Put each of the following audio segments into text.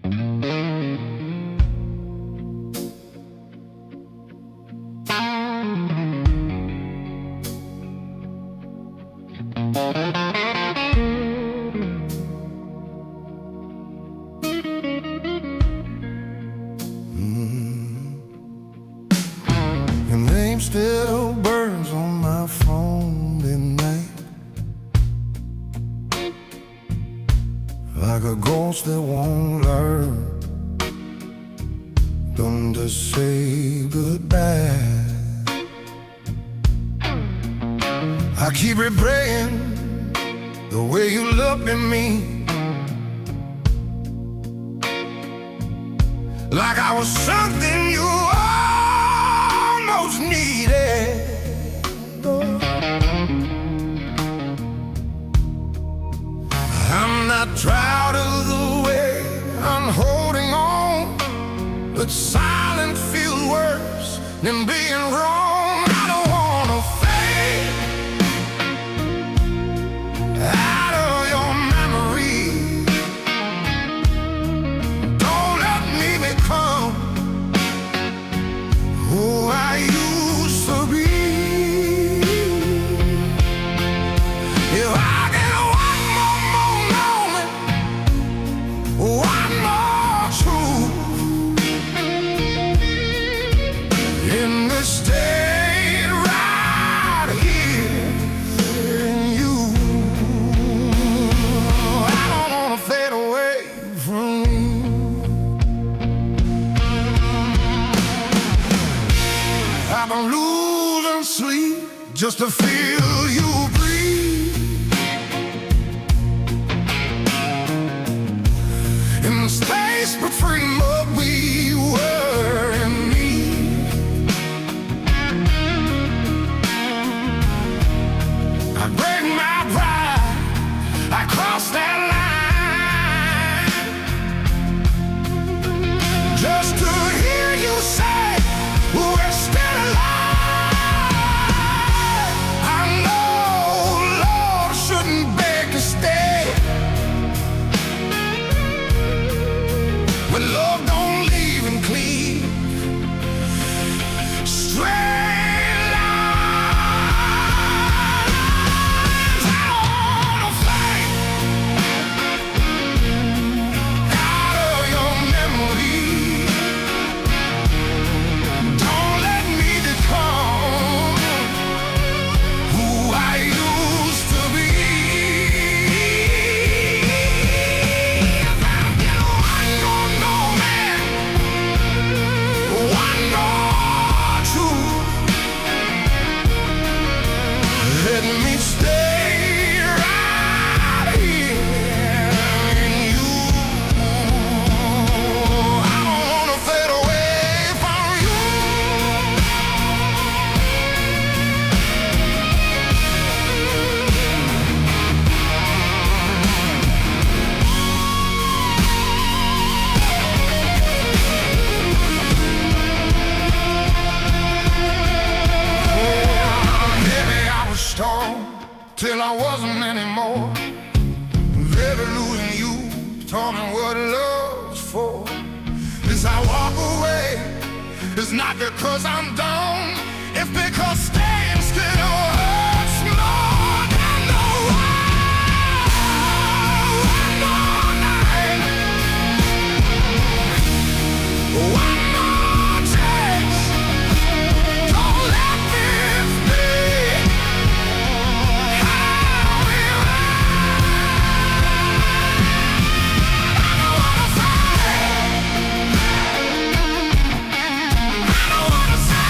Your name still burns on my phone at night, like a ghost that won't learn when to say goodbye. I keep replaying the way you look at me, like I was something you almost needed. I'm not proud of the way I'm holding on, but silent feels worse than being wrong. I don't wanna fade out of your memory. Don't let me become who I used to be. If I get one more moment, one more truth in this state right here in you, I don't wanna fade away from you. I've been losing sleep just to feel you breathe in the space between what we were and me. I break my pride, I cross that line, just to hear you say we're still alive. I know, Lord, I shouldn't beg to stay, but love don't leave and cleave. Straight lines, I don't wanna fade out of your memory. Don't let me become who I used to be. If I get one more moment, one more truth, let me stay right here in you. I don't wanna fade away from you. Maybe I was strong till I wasn't anymore. Maybe losing you taught me what love's for. As I walk away, it's not because I'm done, it's because staying still hurts more than the one more night, one more chance. Don't let this be how we ride. I don't wanna fade, I don't wanna say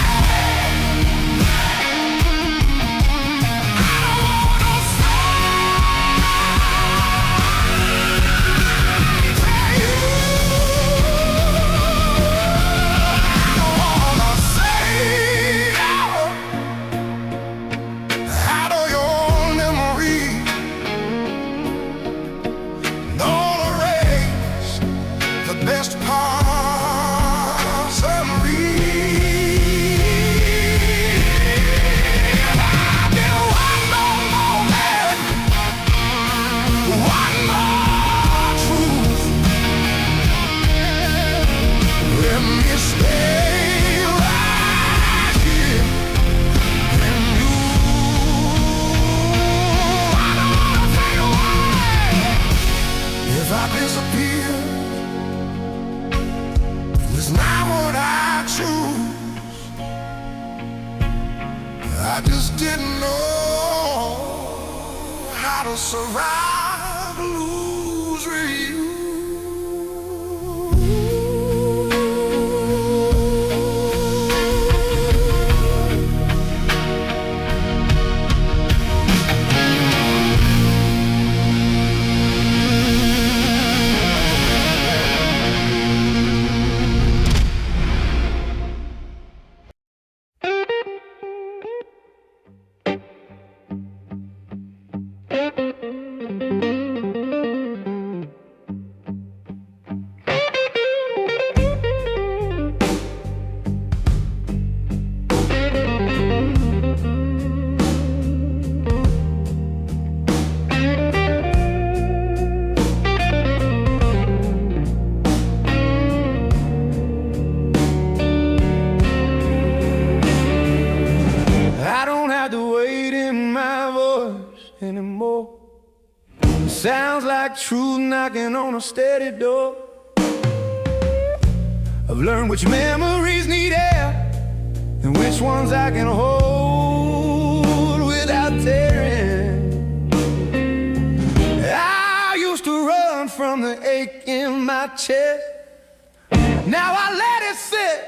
I just didn't know how to survive, lose with you. Anymore. Sounds like truth knocking on a steady door. I've learned which memories need air and which ones I can hold without tearing. I used to run from the ache in my chest. Now I let it sit,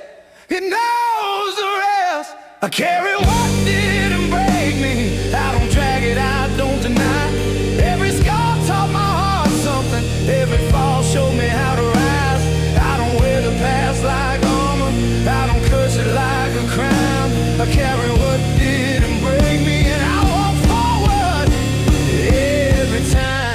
it knows the rest. I carry what didn't break me, I don't drag it, I don't deny. Every scar taught my heart something, every fall showed me how to rise. I don't wear the past like armor, I don't curse it like a crown. I carry what didn't break me and I walk forward every time.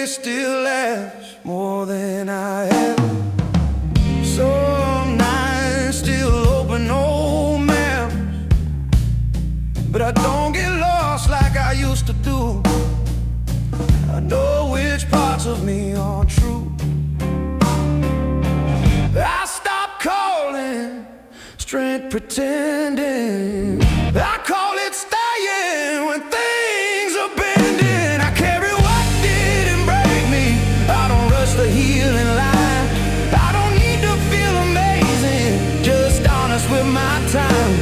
Still lasts more than I have. Some nights still open old maps, but I don't get lost like I used to do. I know which parts of me are true. I stopped calling strength pretending. I call it staying when things are bending. I carry the healing line. I don't need to feel amazing, just honest with my time.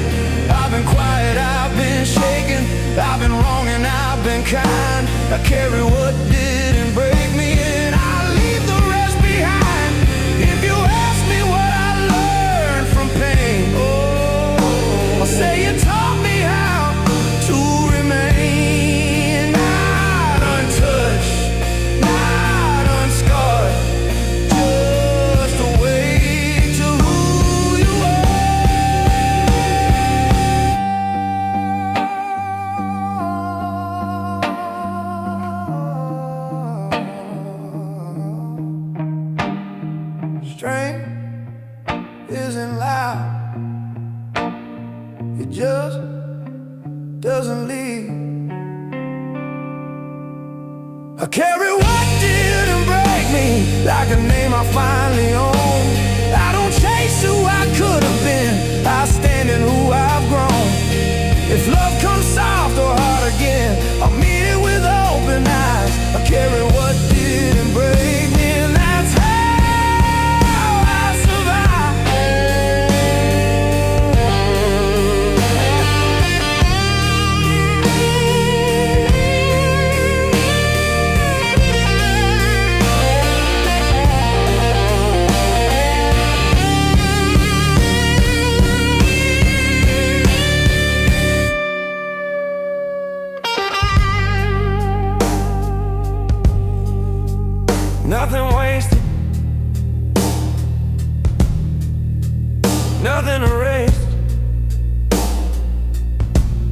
I've been quiet, I've been shaken, I've been wrong and I've been kind. I carry what didn't break me and I leave the rest behind. If you ask me what I learned from pain, oh, I'll say you taught me how to remain not untouched, not unscarred. Strength isn't loud, it just doesn't leave. I carry what didn't break me like a name I finally own. I don't chase who I could have been, I stand in who I've grown. If love comes soft or hard again, I'll meet it with open eyes. I carry what didn't break me and that's how nothing wasted, nothing erased,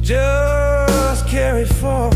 just carry forward.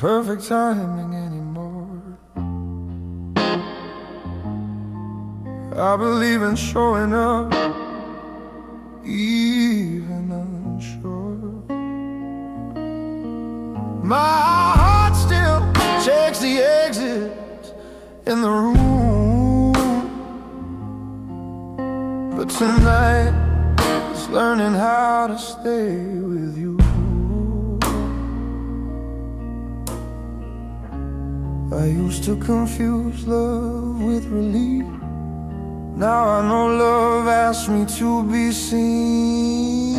perfect timing anymore. I believe in showing up, even unsure. My heart still checks the exits in the room, but tonight it's learning how to stay with you. I used to confuse love with relief. Now I know love asks me to be seen.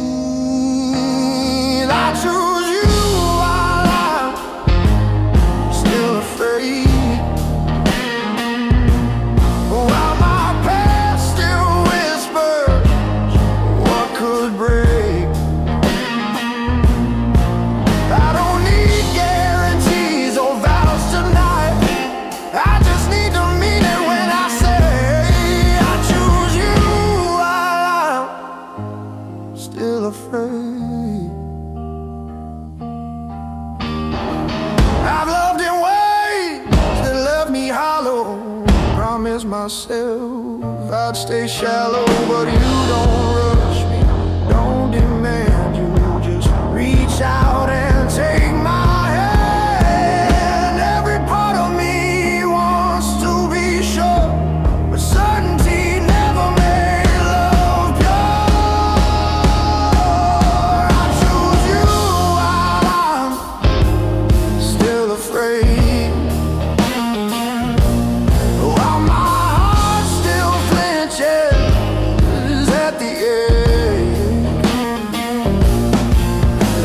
I choose you while I'm still afraid, while my past still whispers what could break. I don't need guarantees or vows tonight. I just need to mean it when I say I choose you while I'm still afraid. I've loved in ways that left me hollow. Promised myself I'd stay shallow, but you don't rush me, don't demand. You just reach out and take my hand. Every part of me wants to be sure, but certainty never made love pure. I choose you while I'm still afraid, while my heart still flinches at the edge.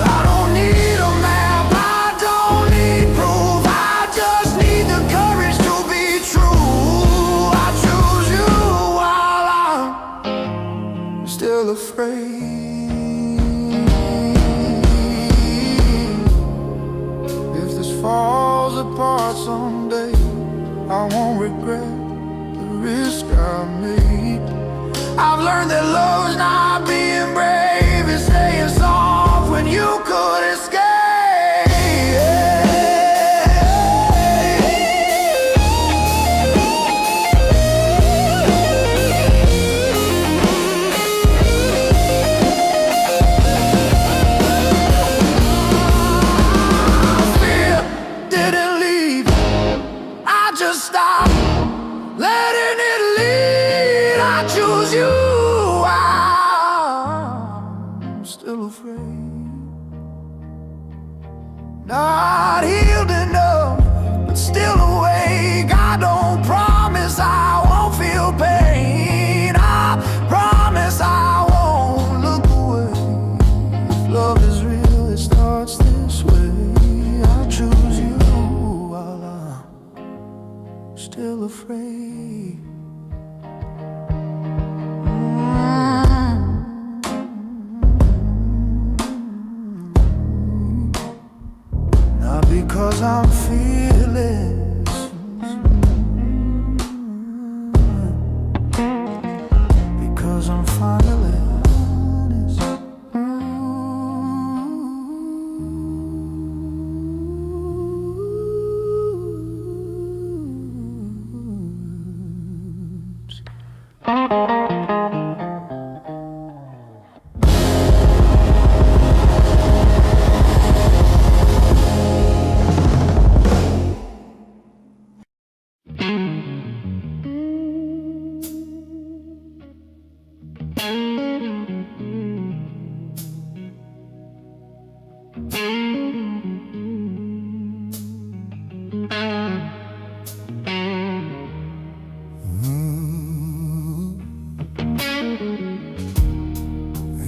I don't need a map, I don't need proof, I just need the courage to be true. I choose you while I'm still afraid. If this falls apart someday, I won't regret the risk I made. I've learned that love's not being brave, it's staying soft when you could escape. Fear didn't leave, I just stopped letting it lead. I choose you, I'm still afraid. Not healed enough, but still awake. I don't promise I won't feel pain, I promise I won't look away. If love is real, it starts this way. I choose you while I'm still afraid. Not because I'm fearless, because I'm finally honest.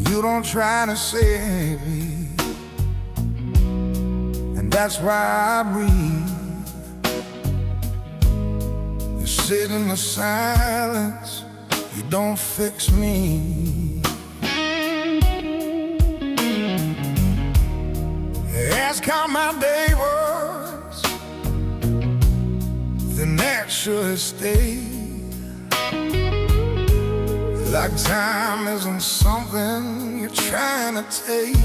You don't try to save me, and that's why I breathe. You sit in the silence, you don't fix me. Ask how my day was, the next should stay. Like time isn't something you're trying to take.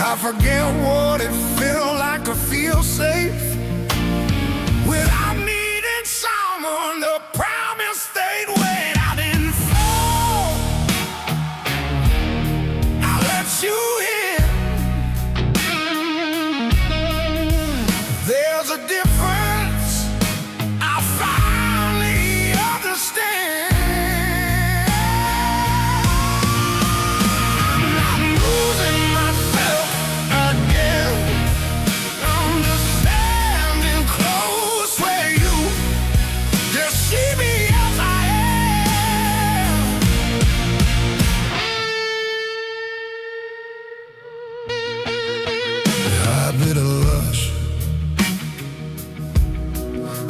I forget what it felt like to feel safe without needing someone to promise they'd wait. I didn't fall, I let you in. There's a difference I finally understand.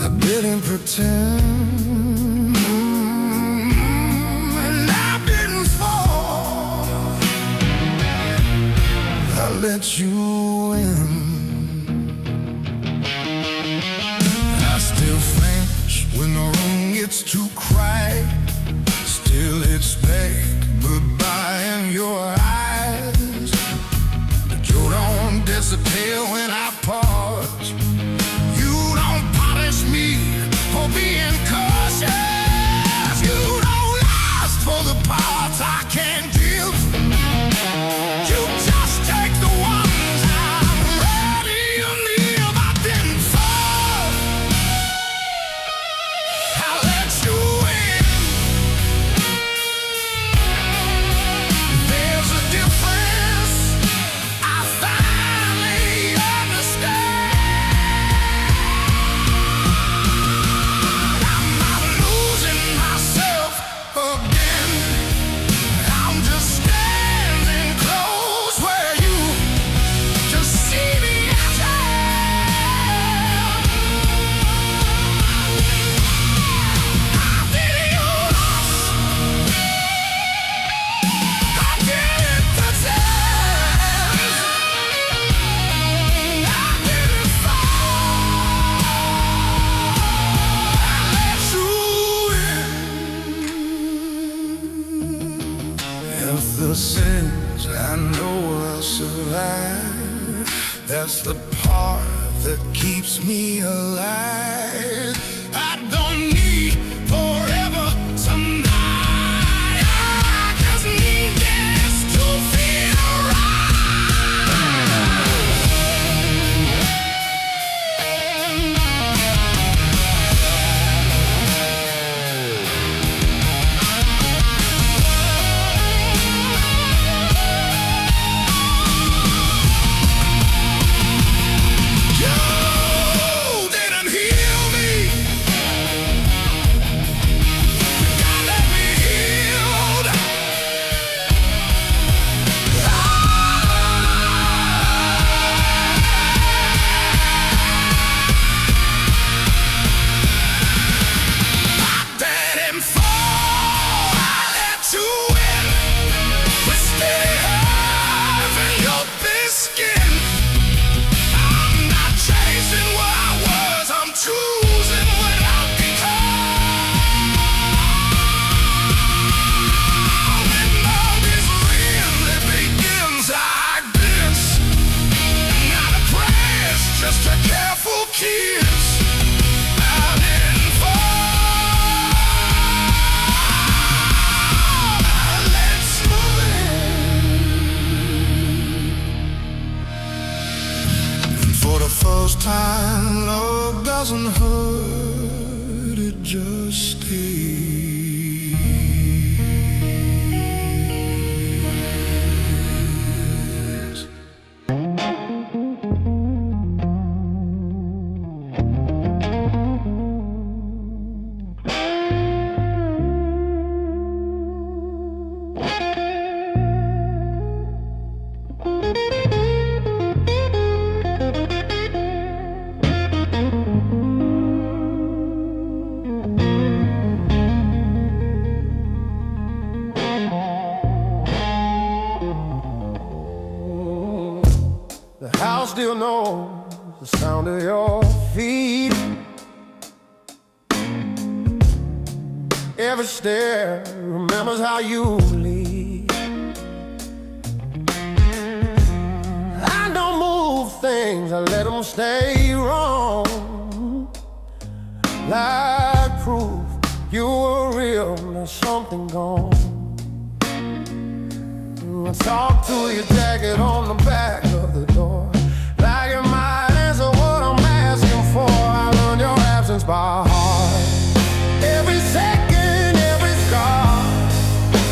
I didn't pretend, and I didn't fall. I let you in. I still flinch when the room gets too quiet. Still expect goodbye in your eyes, but you don't disappear when I part. Me for being cautious. You don't last for the parts I can't give. You just take the ones I'm ready to leave. I didn't fall, I let you in. There's a difference I finally understand. The sins I know I'll survive, that's the part that keeps me alive. I don't need forever tonight, I just need this to feel first time. Love doesn't hurt, it just stays. The house still knows the sound of your feet. Every stair remembers how you lead. things, I let them stay wrong. Like proof you were real, there's something gone. I talk to your jacket on the back of the door, like it might answer what I'm asking for. I learned your absence by heart. Every second, every scar.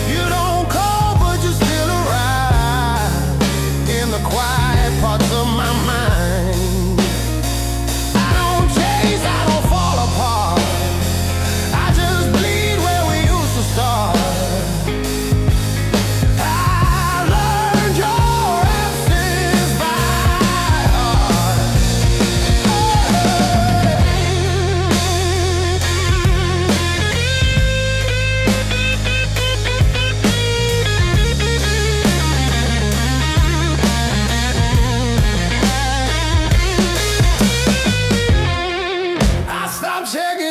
You don't call, but you still arrive in the quiet parts of my mind. I don't chase, I don't fall apart. I just bleed where we used to start.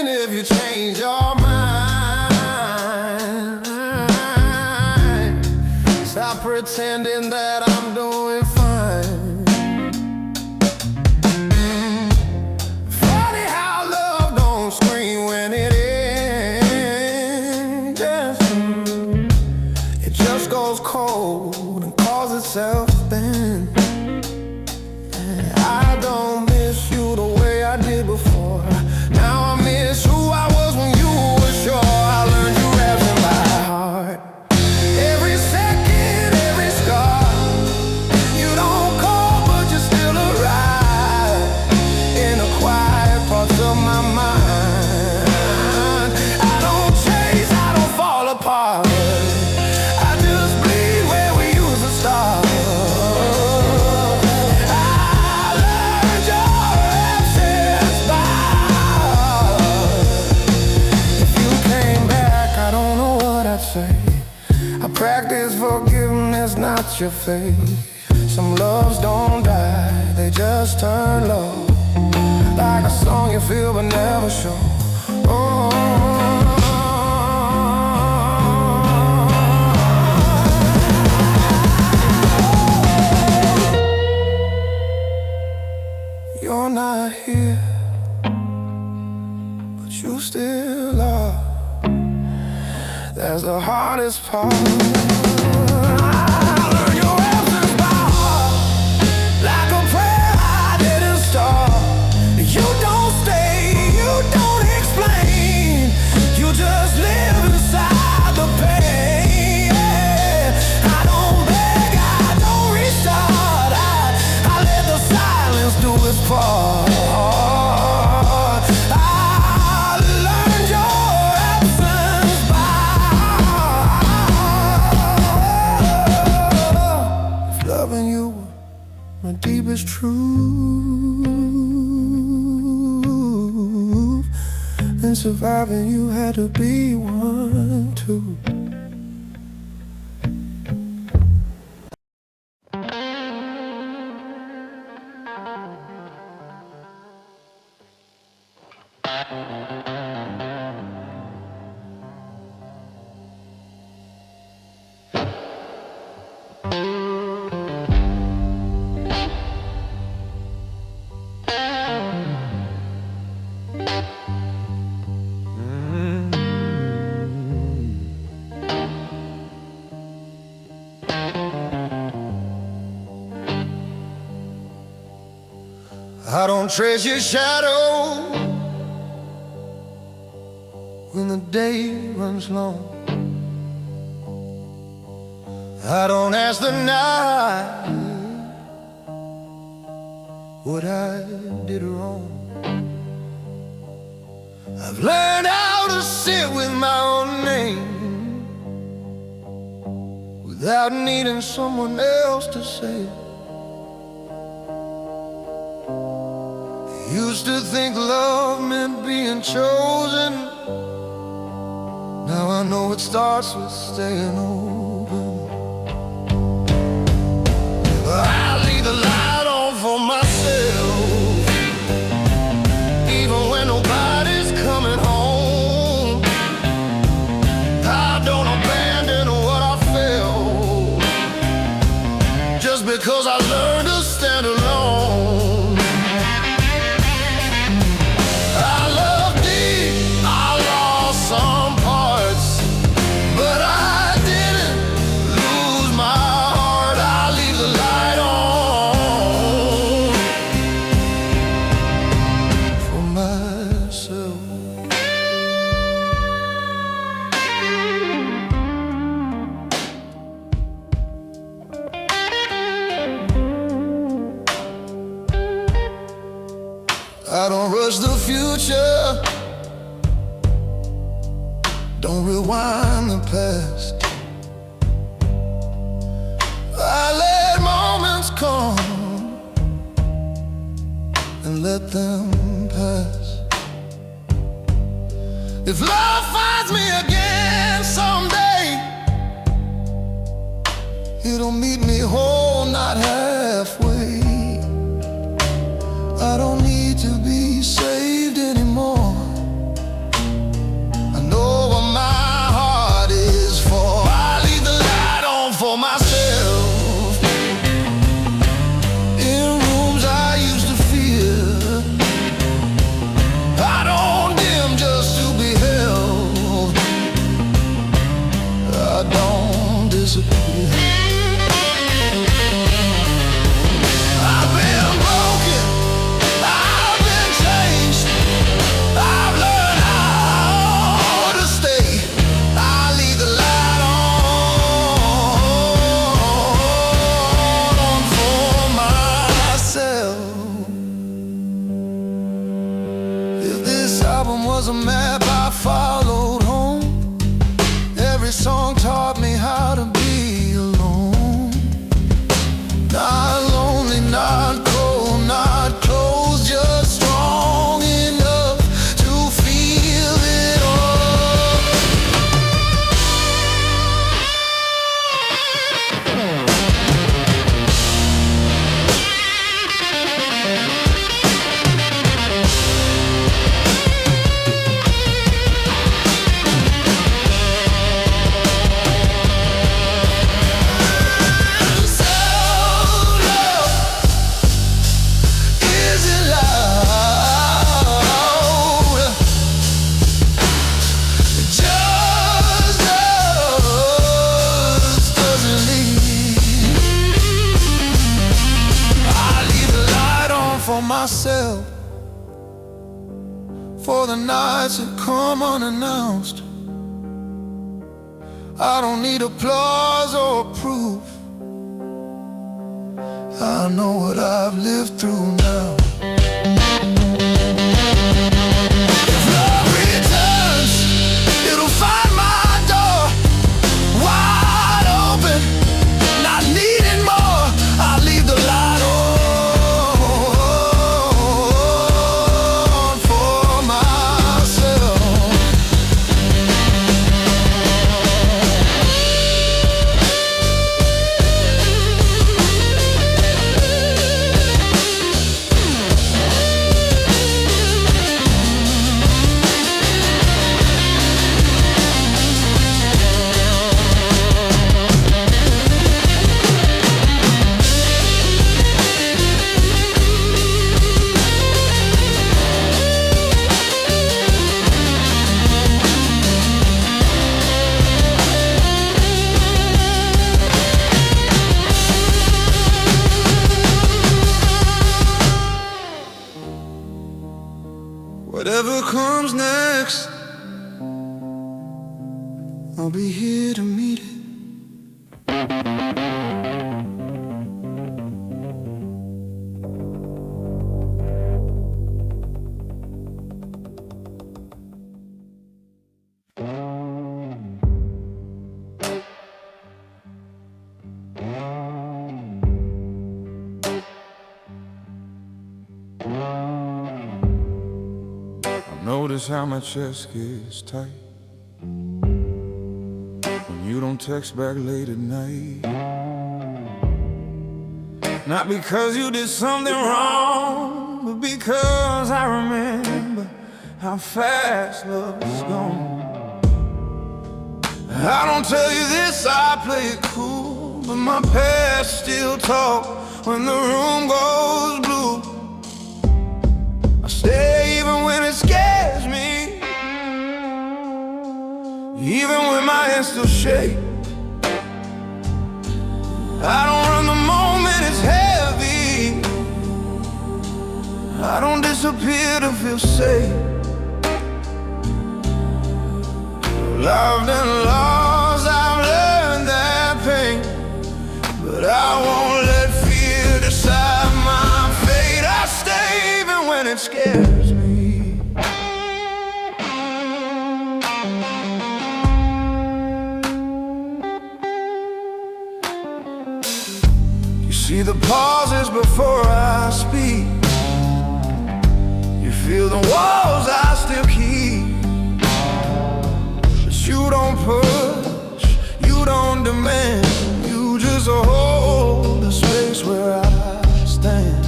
If you change your mind, stop pretending that I'm doing fine. Funny how love don't scream when it ends. It just goes cold and calls itself thin. I don't miss you the way I did before. Now I miss who I was when you were sure. I learned you absent by heart. Every second, every scar. You don't call, but you still arrive in the quiet parts of my mind. I don't chase, I don't fall apart. I just bleed where we used to start. I practice forgiveness, not your fate. Some loves don't die, they just turn low. Like a song you feel but never show. Oh, you're not here, but you still are. That's the hardest part. I learned your absence by heart. Like a prayer I didn't start. You don't stay, you don't explain. You just live inside the pain. I don't beg, I don't restart. I let the silence do its part. My deepest truth, and surviving you had to be one too. I don't trace your shadow when the day runs long. I don't ask the night what I did wrong. I've learned how to sit with my own name without needing someone else to say it. Used to think love meant being chosen. Now I know it starts with staying open. I leave the light on for myself, even when nobody's coming home. I don't abandon what I felt just because I learned to stand alone. I don't rush the future, don't rewind the past. I let moments come and let them pass. If love finds me again someday, it'll meet me whole, not halfway. I don't need to be saved anymore. I know what my heart is for. I leave the light on for myself. In rooms I used to fear, I don't dim just to be held. I don't disappear. Was a map I followed home. Every song taught me how to be alone. Not lonely, not cold, not close, just strong enough to feel it all. Myself for the nights that come unannounced. I don't need applause or proof. I know what I've lived through now. If love returns, it'll find my door wide open, not needing more. I'll leave the light on. Whatever comes next, I'll be here to meet it. Notice how my chest gets tight when you don't text back late at night. Not because you did something wrong, but because I remember how fast love is gone. I don't tell you this, I play it cool, but my past still talk when the room goes blue. I stay even when it scares me, even when my hands still shake. I don't run the moment it's heavy. I don't disappear to feel safe. Loved and lost, I've learned that pain, but I won't let fear decide my fate. I stay even when it it scares me. You see the pauses before I speak. You feel the walls I still keep. But you don't push, you don't demand. You just hold the space where I stand.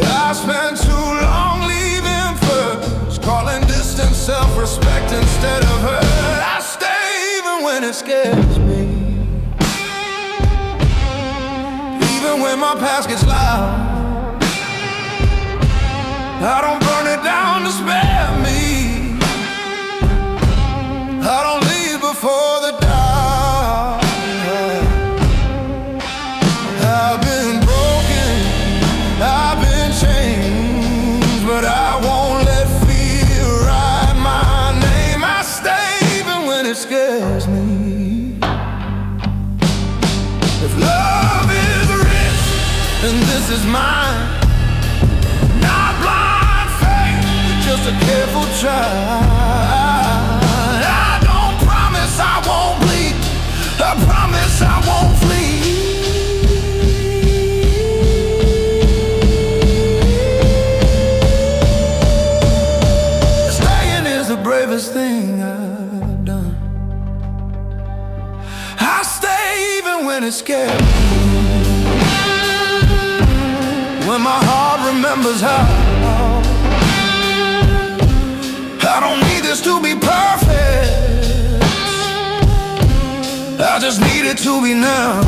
I spent too long leaving first, calling distance self-respect instead of hurt. I stay even when it scares me, even when my past gets loud. I don't burn it down to spare me. I don't leave before the dark. I've been broken, I've been changed, but I won't let fear write my name. I stay even when it scares me. If love is rich, then this is mine. Not blind faith, just a careful try. I don't promise I won't bleed, I promise I won't flee. Staying is the bravest thing I've done. I stay even when it's scary, when my heart remembers how. I don't need this to be perfect, I just need it to be now.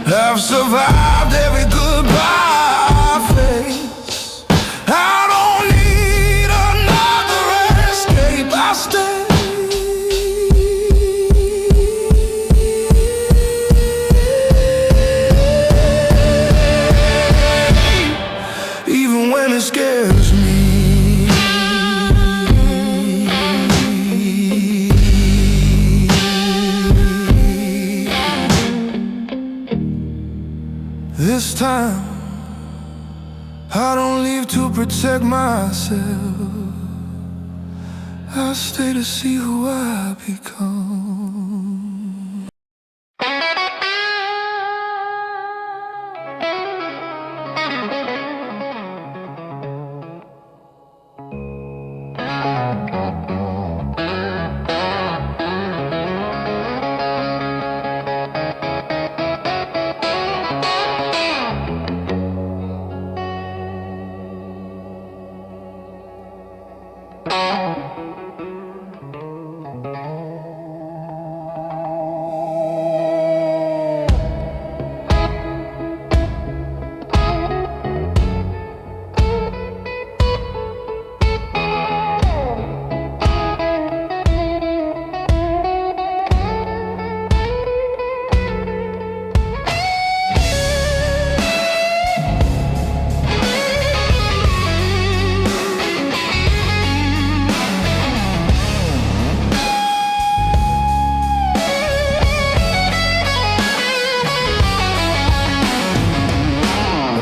I've survived every goodbye phase. I don't need another escape. I stay even when it scares me. This time, I don't leave to protect myself. I stay to see who I become.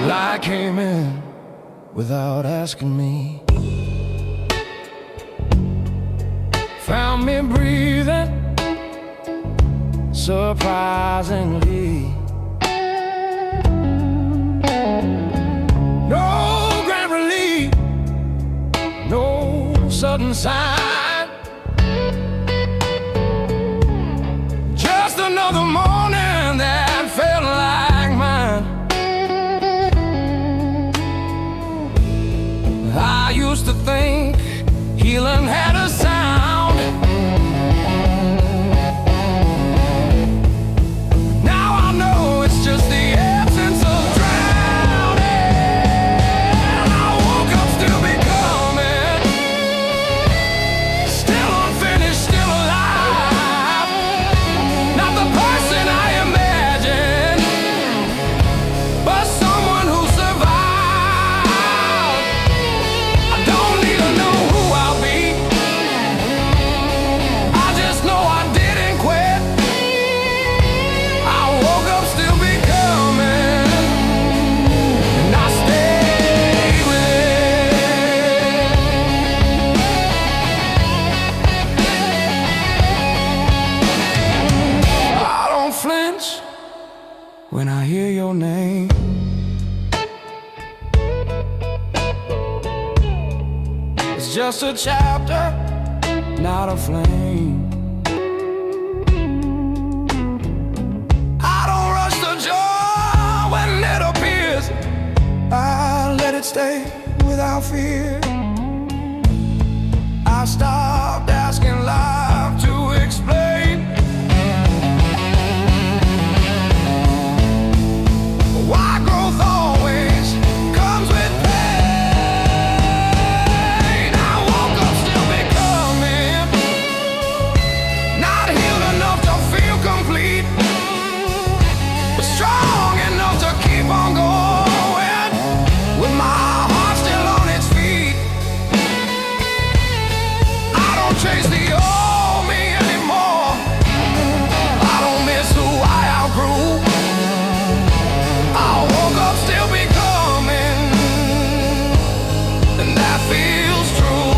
I came in without asking me, found me breathing surprisingly. No grand relief, no sudden sign, just another morning that felt like mine. I used to think healing had a sound. Now I know it's just the absence of drowning. I woke up still becoming, still unfinished, still alive. Not the person I am when I hear your name. It's just a chapter, not a flame. I don't rush the joy when it appears. I let it stay without fear. I stopped asking life to explain why growth always comes with pain. I woke up still becoming, not healed enough to feel complete, but strong enough to keep on going with my heart still on its feet. I don't chase the old me anymore. I don't miss who I outgrew. I woke up still becoming, and that feels true.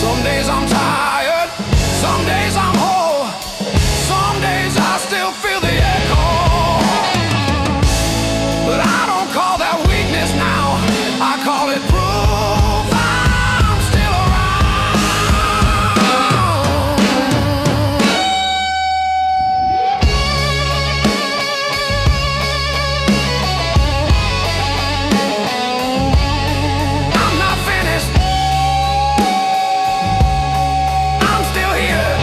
Some days I'm tired, some days I'm whole, some days I still feel the echo. But I don't call that weakness now, I call it proof I'm still around. I'm not finished, I'm still here.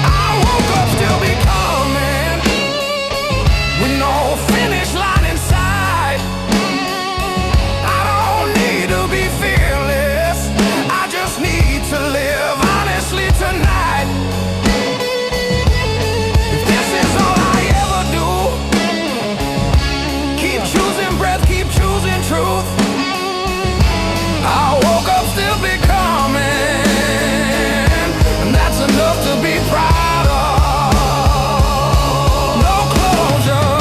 I woke up still becoming, with no finish line in sight. I don't need to be fearless, I just need to live honestly tonight. If this is all I ever do, keep choosing breath, keep choosing truth. I woke up still becoming, and that's enough to be proud of. No closure,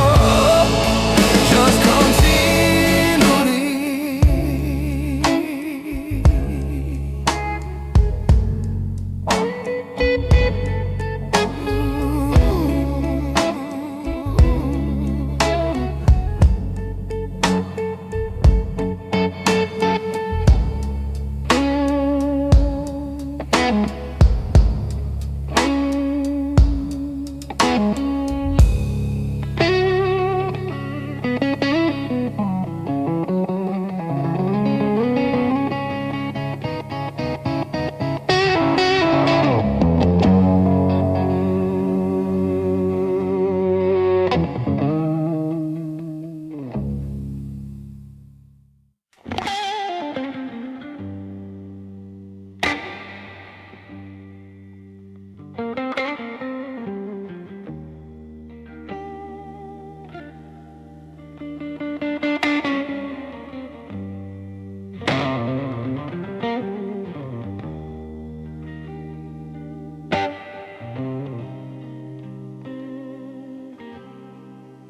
just continuity.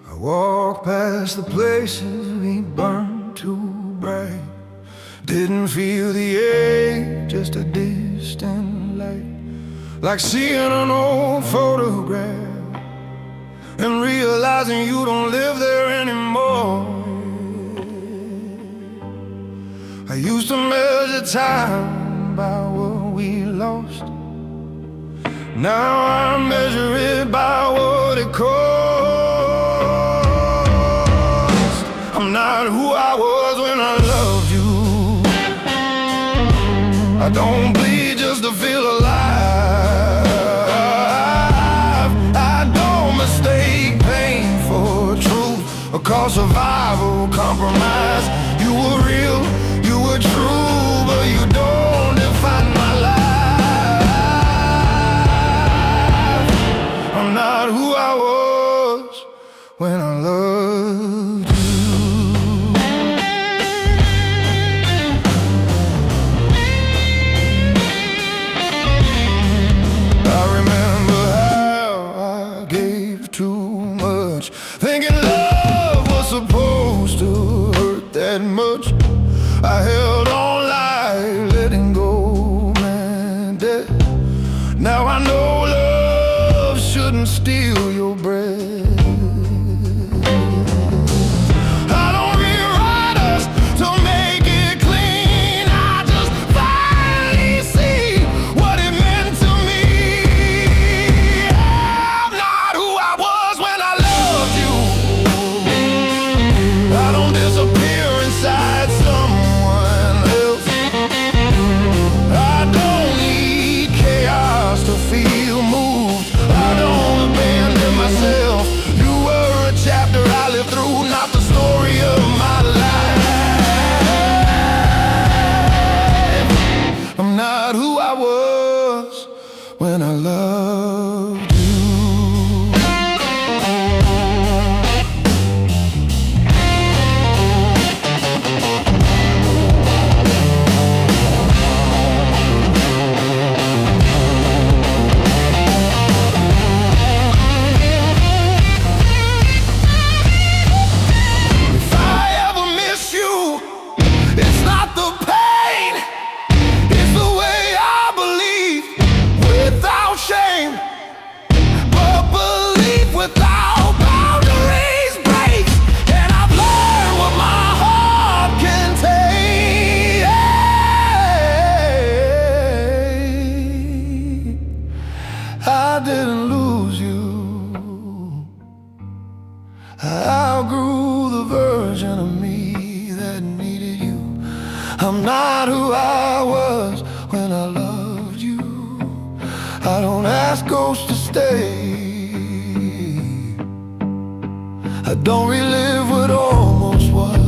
I walked past the places we burned too bright. Didn't feel the ache, just a distant light. Like seeing an old photograph and realizing you don't live there anymore. I used to measure time by what we lost. Now I measure it by what it cost. I'm not who I was when I loved you. I don't bleed just to feel alive. I don't mistake pain for truth or call survival compromise. You were real, you were true, but you don't define my life. I'm not who I was when I loved you. and steal your breath. I don't rewrite us to make it clean. I just finally see what it meant to me. I'm not who I was when I loved you. I don't disappear inside someone else. I don't need chaos to feel moved. I don't abandon myself. You were a chapter I lived through, not the story of my life. I'm not who I was when I loved you. Without boundaries breaks, and I've learned what my heart can take. I didn't lose you. I outgrew the version of me that needed you. I'm not who I was when I loved you. I don't ask ghosts to stay. I don't relive what almost was,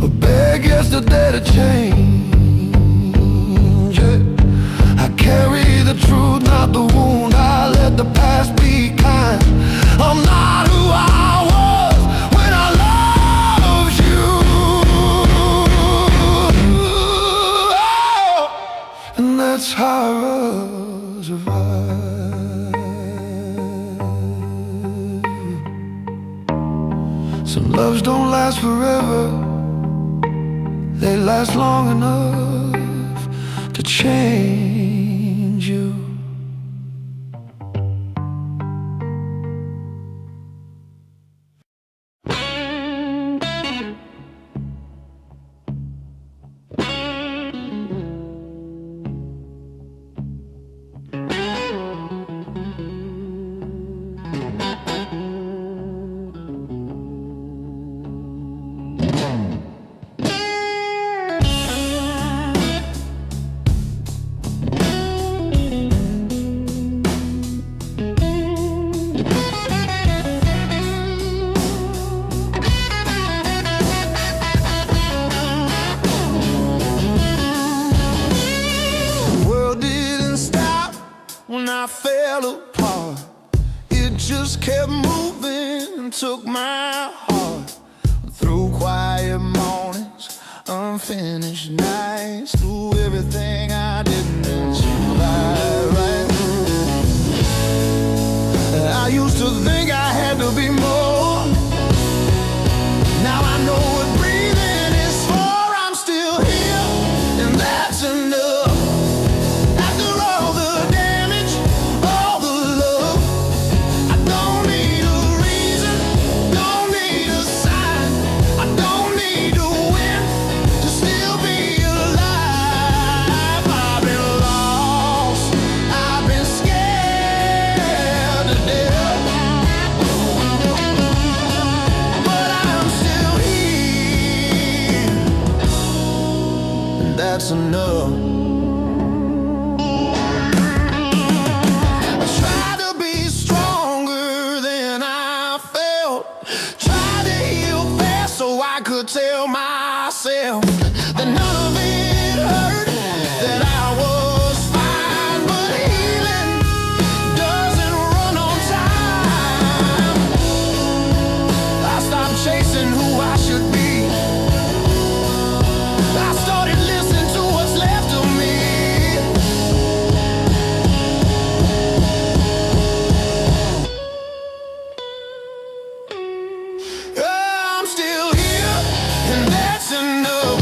or beg yesterday to change it. I carry the truth, not the wound. I let the past be kind. I'm not who I was when I loved you. And that's how I survived. Some loves don't last forever. They last long enough to change you. When I fell apart, it just kept moving and took my heart through quiet mornings, unfinished nights, through everything I didn't survive right. I used to think I had to be more. Now I know what breathing is for. I'm still here, and that's enough. That's enough. I tried to be stronger than I felt. Tried to heal fast so I could tell myself that none of it hurt, that I was fine. But healing doesn't run on time. I stopped chasing who I should be. I started listening to what's left of me. I'm still here, and that's enough.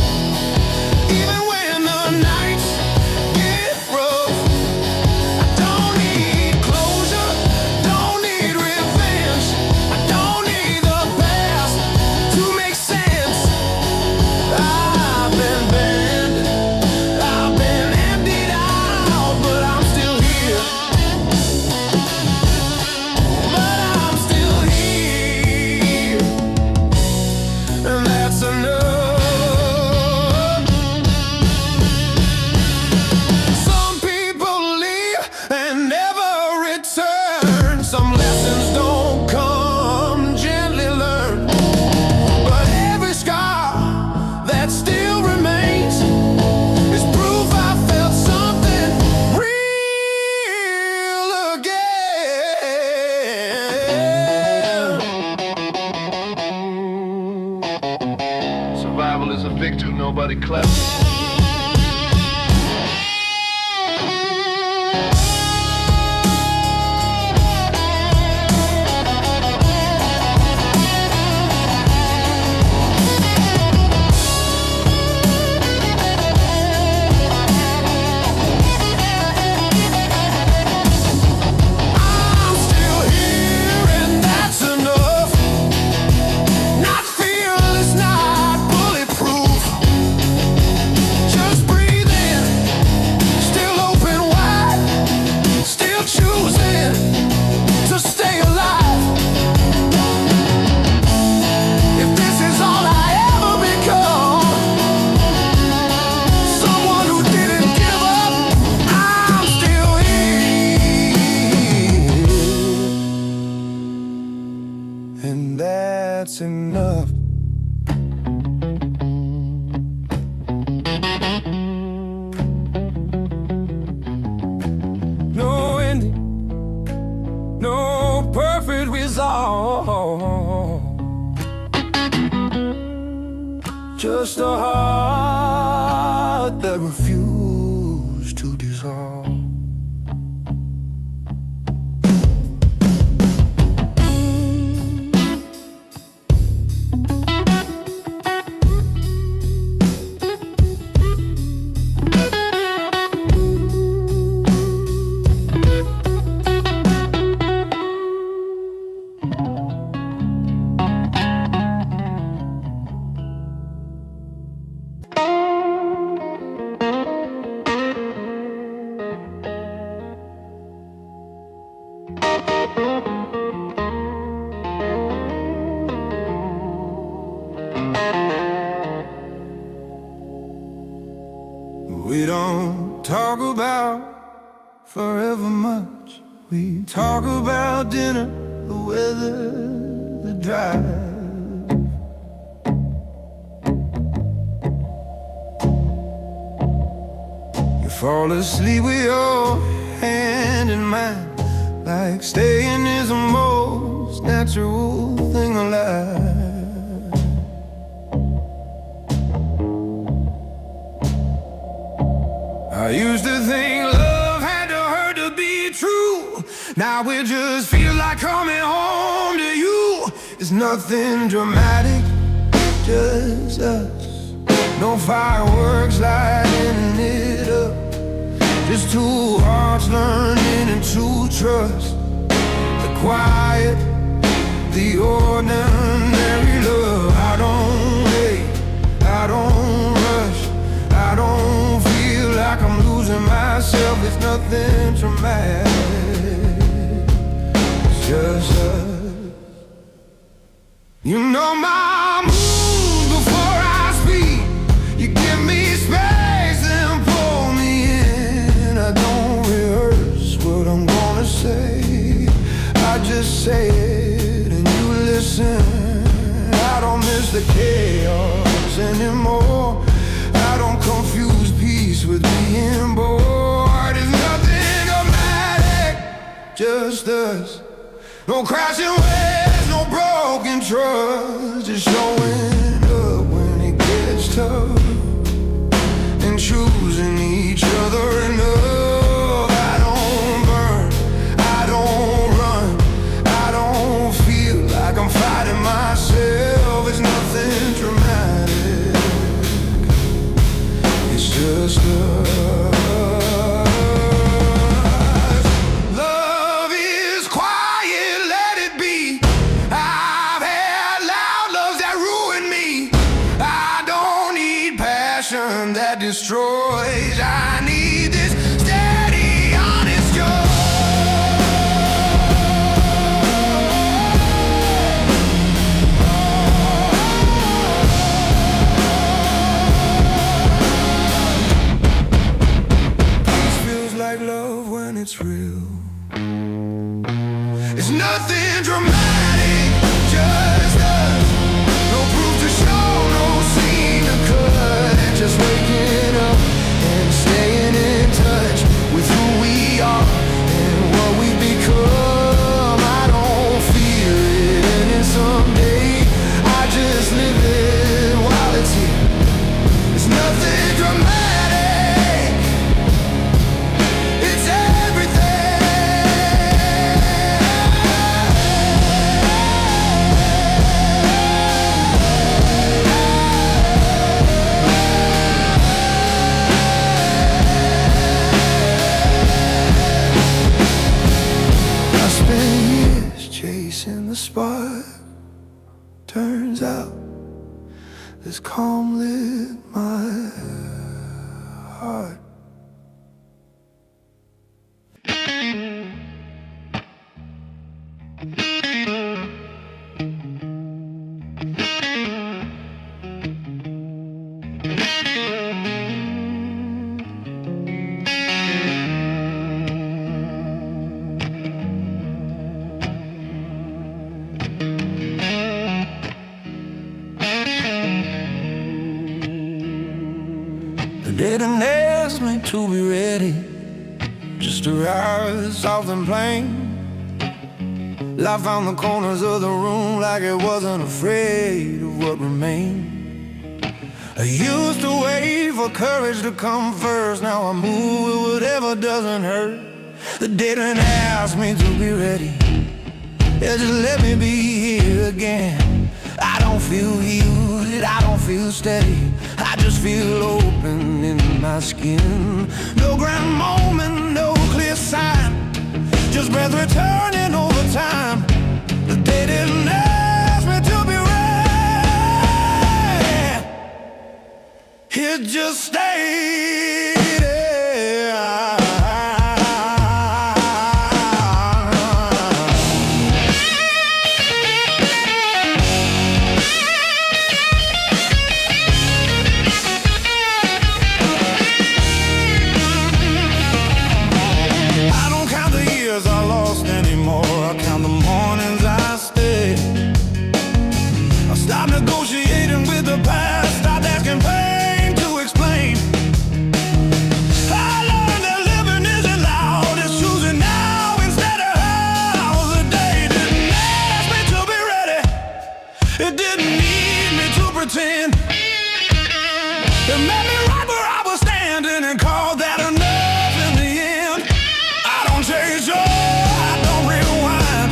clever. And that's enough. No ending, no perfect result, just a heart that refused to dissolve. We don't talk about forever much. We talk about dinner, the weather, the drive. You fall asleep with your hand in mine, like staying is the most natural thing alive. I used to think love had to hurt to be true. Now it just feels like coming home to you. It's nothing dramatic, just us. No fireworks lighting it up. Just two hearts learning to trust the quiet, the ordinary love. I don't wait, I don't rush, I don't feel like I'm losing myself. It's nothing traumatic, it's just us. You know my moves before I speak. You give me space and pull me in. I don't rehearse what I'm gonna say, I just say it and you listen. I don't miss the chaos anymore. I don't confuse peace with being bored. It's nothing dramatic, just us. No crashing waves, no broken trust. Just showing up when it gets tough and choosing each other enough. I don't burn, I don't run, I don't feel like I'm fighting myself. It's nothing dramatic, it's just us. Love is quiet, let it be. I've had loud loves that ruin me. I don't need passion that destroys. I need this steady, honest joy. Like love when it's real. It's nothing dramatic, just us. No proof to show, no scene to cut. Just waking up and staying in touch with who we are and what we become. I don't fear it ending someday, I just live it while it's here. It's nothing heart. They didn't ask me to be ready, just to rise soft and plain. Life found the corners of the room like it wasn't afraid of what remained. I used to wait for courage to come first. Now I move with whatever doesn't hurt. They didn't ask me to be ready, yeah, just let me be here again. I don't feel healed, I don't feel steady, I just feel open in my skin. No grand moment, no clear sign, just breath returning over time. But they didn't ask me to be ready, it just stayed there. Negotiating with the past, stop asking pain to explain. I learned that living isn't loud, it's choosing now instead of how. The day didn't ask me to be ready, it didn't need me to pretend. It met me right where I was standing and called that enough in the end. I don't change your, I don't rewind,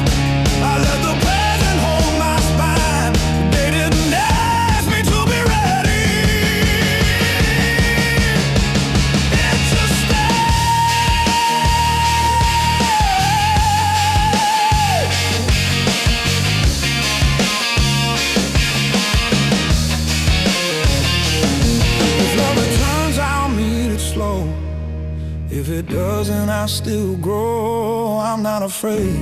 I let the present hold my spine. They didn't ask me to be ready, it just stayed. If love returns, I'll meet it slow. If it doesn't, I'll still grow. I'm not afraid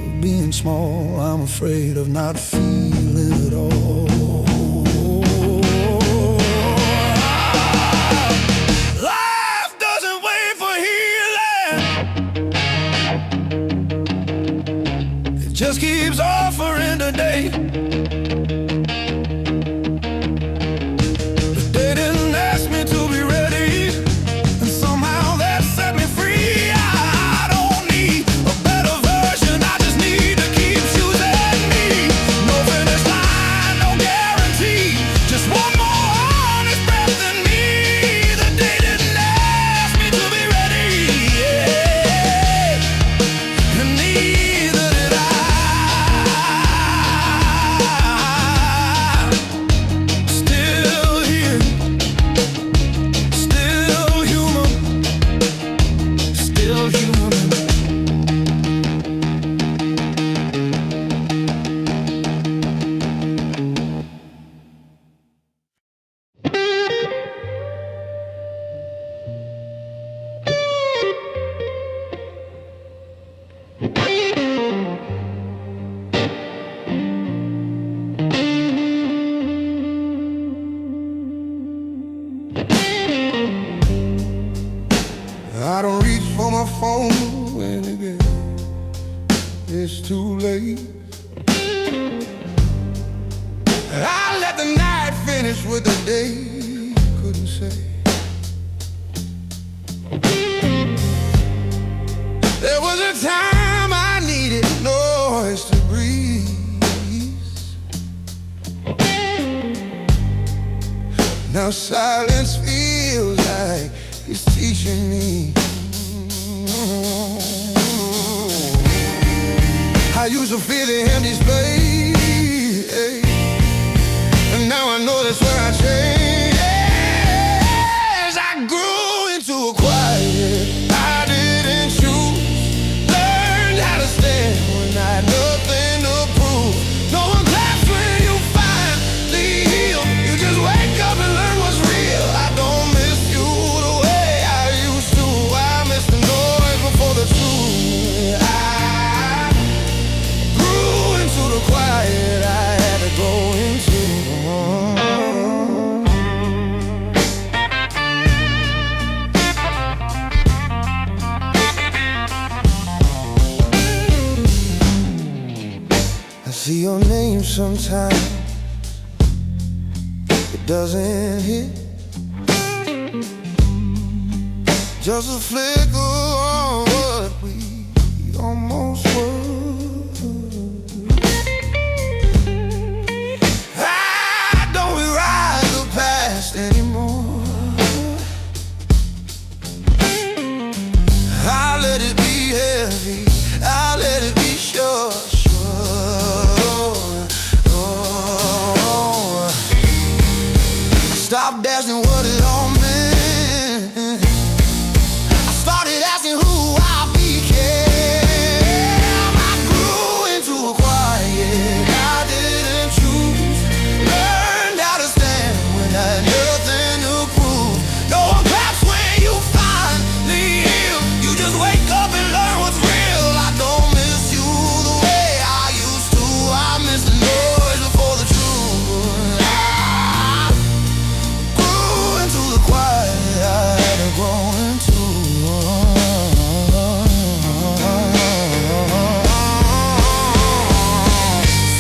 of being small, I'm afraid of not feeling it all. Life doesn't wait for healing, it just keeps offering today. But they didn't ask me to be ready, and somehow that set me free. I don't need a better version, I just need to keep choosing me. No finish line, no guarantee, just one more honest breath in me. The day didn't ask me to be ready, yeah, and neither did I. Still here, still human, still human. I don't reach for my phone when it's too late. I let the night finish with the day, couldn't say. There was a time I needed noise to breathe. Now silence feels like it's teaching me. I used to feel the empty space, and now I know that's where I changed. I grew into a quiet I didn't choose. Learned how to stand when I had nothing to prove. No one claps when you finally heal. You just wake up and learn what's real. I don't miss you the way I your name sometimes it doesn't hit. Just a flicker of what we almost were. I don't rewrite the past anymore. I let it be heavy, I let it be sure. Stop asking what it all meant. I started asking who I became. I grew into a quiet I didn't choose. Learned how to stand when I had nothing to prove. No one claps when you finally heal. You just wake up and learn what's real. I don't miss you the way I used to. I miss the noise before the truth. Quiet I had to grow into.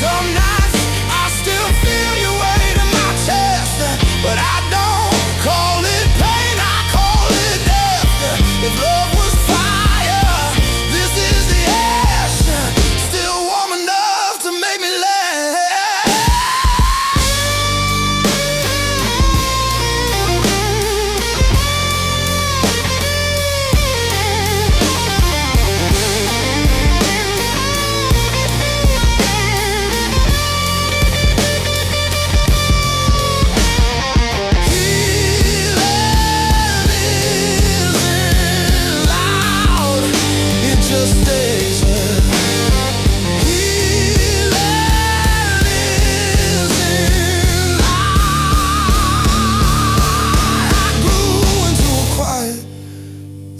Some nights I still feel your weight in my chest, but I don't call it pain, I call it death. If love was fire, this is the ash, still warm enough to make me laugh.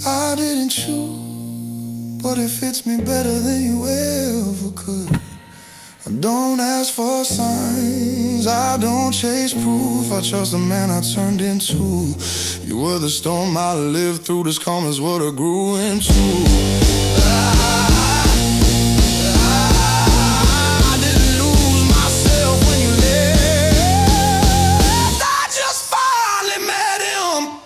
I didn't choose, but it fits me better than you ever could. I don't ask for signs, I don't chase proof. I trust the man I turned into. You were the storm I lived through, this calm is what I grew into. I didn't lose myself when you left. I just finally met him.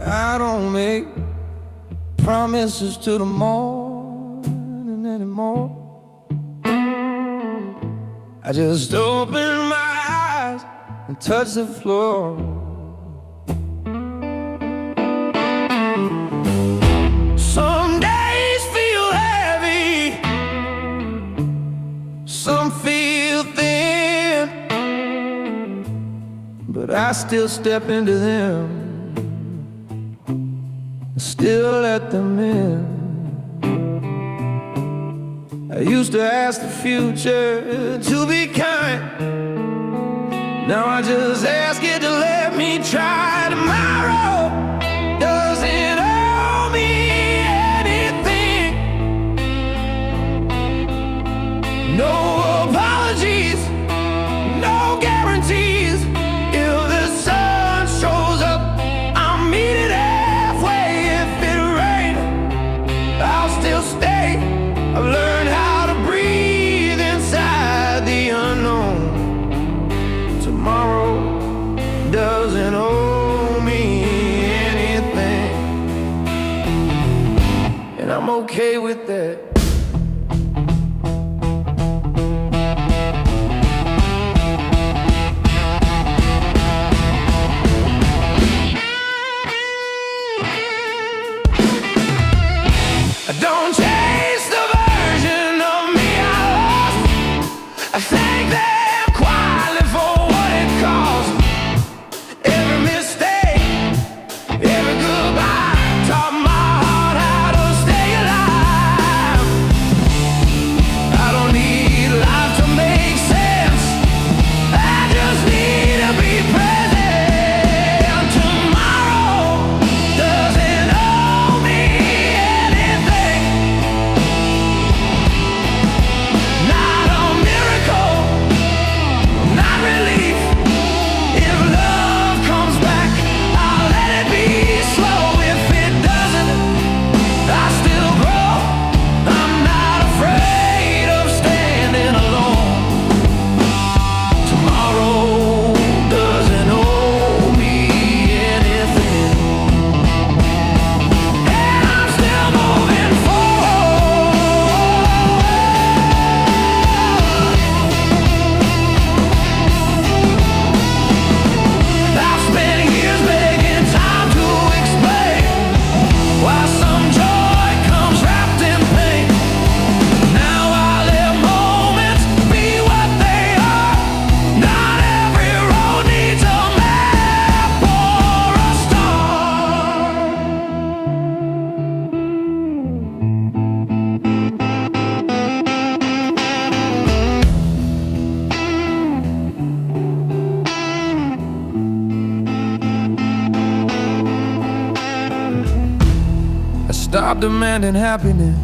I don't make promises to the morning anymore. I just open my eyes and touch the floor. Some days feel heavy, some feel thin, but I still step into them, still let them in. I used to ask the future to be kind. Now I just ask it to let me try. Tomorrow doesn't owe me anything. No apologies, no guarantees. If the sun shows up, I'll meet it halfway. If it rains, I'll still stay. I've learned how to breathe inside the unknown. Tomorrow doesn't owe me anything, and I'm okay with that. stopped demanding happiness,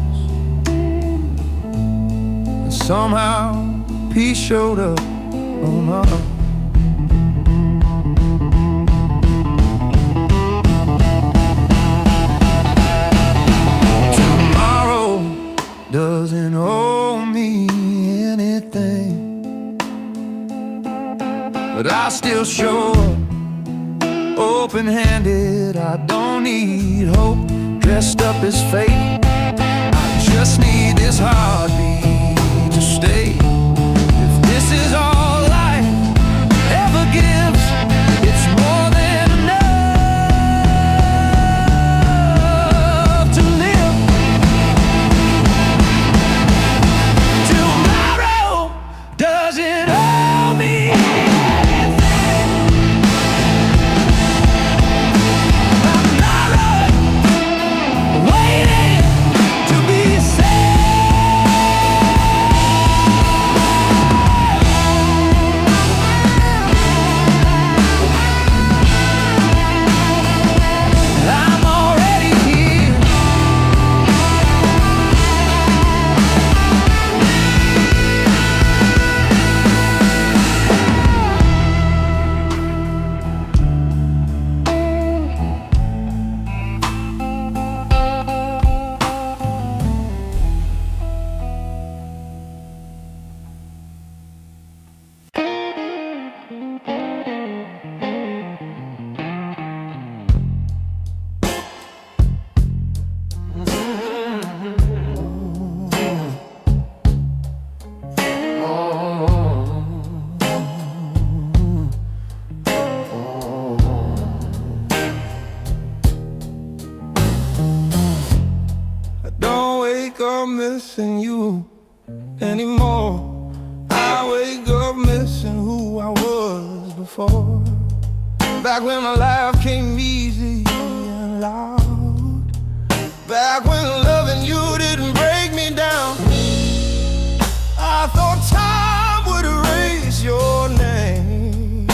and somehow peace showed up. Oh no. Tomorrow doesn't owe me anything, but I still show up open-handed. I don't need hope dressed up as fate. I just need this heartbeat to stay. If this is all life ever gives, it's more than enough to live. Tomorrow doesn't owe me anything. I'm not waiting to be I'm already here. I don't wake up missing you anymore. I wake up missing who I was before. Back when my life came easy and loud. Back when loving you didn't break me down. I thought time would erase your name,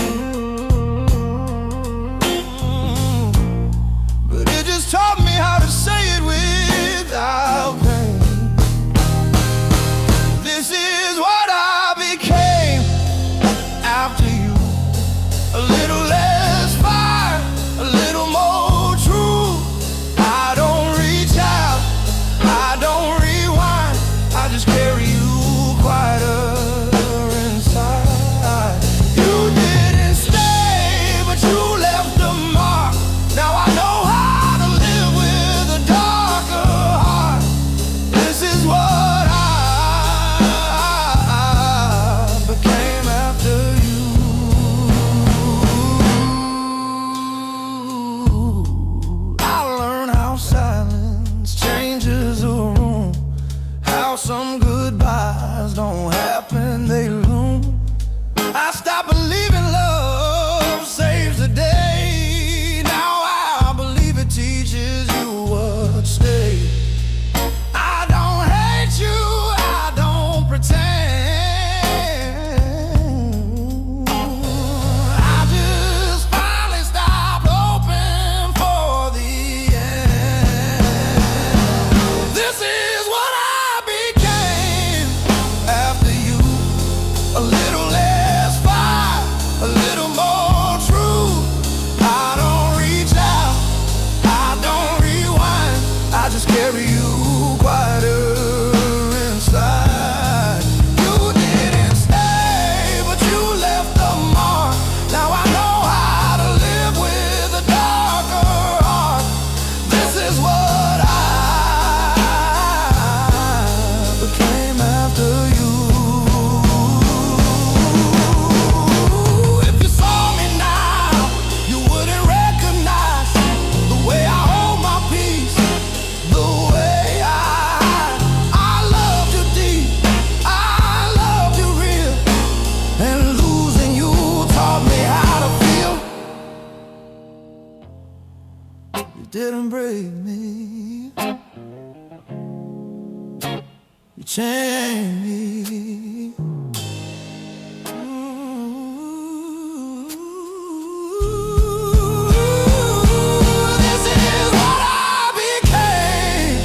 but it just taught me how to say it without pain. This is what I became after you. A little less fire, a little more true. I don't reach out, I don't rewind. I just carry you quieter inside. You didn't stay, but you left a mark. Now I know how to live with a darker heart. This is what I became after you. I learned how silence changes a room, how some goodbyes don't happen, they loom. I stopped believing love saves the day. Now I believe it teaches you what stayed. I don't hate you, I don't pretend. I just finally stopped hoping for the end. This is what I became after you. A little less fire, a little more true. I don't reach out, I don't rewind. I just carry you quieter inside. You didn't stay, but you left a mark. Now I know how to live with a darker heart. This is what I became after you. If you saw me now, you wouldn't recognize the way I hold my peace, the way I loved you deep, I loved you real, and losing you taught me how to feel. You didn't break me, you changed me. This is what I became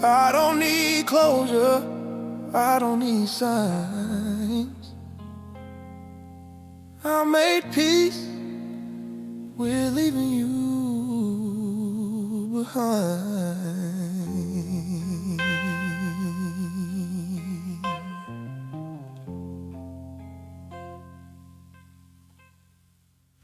I don't need closure, I don't need signs. I made peace with leaving you behind.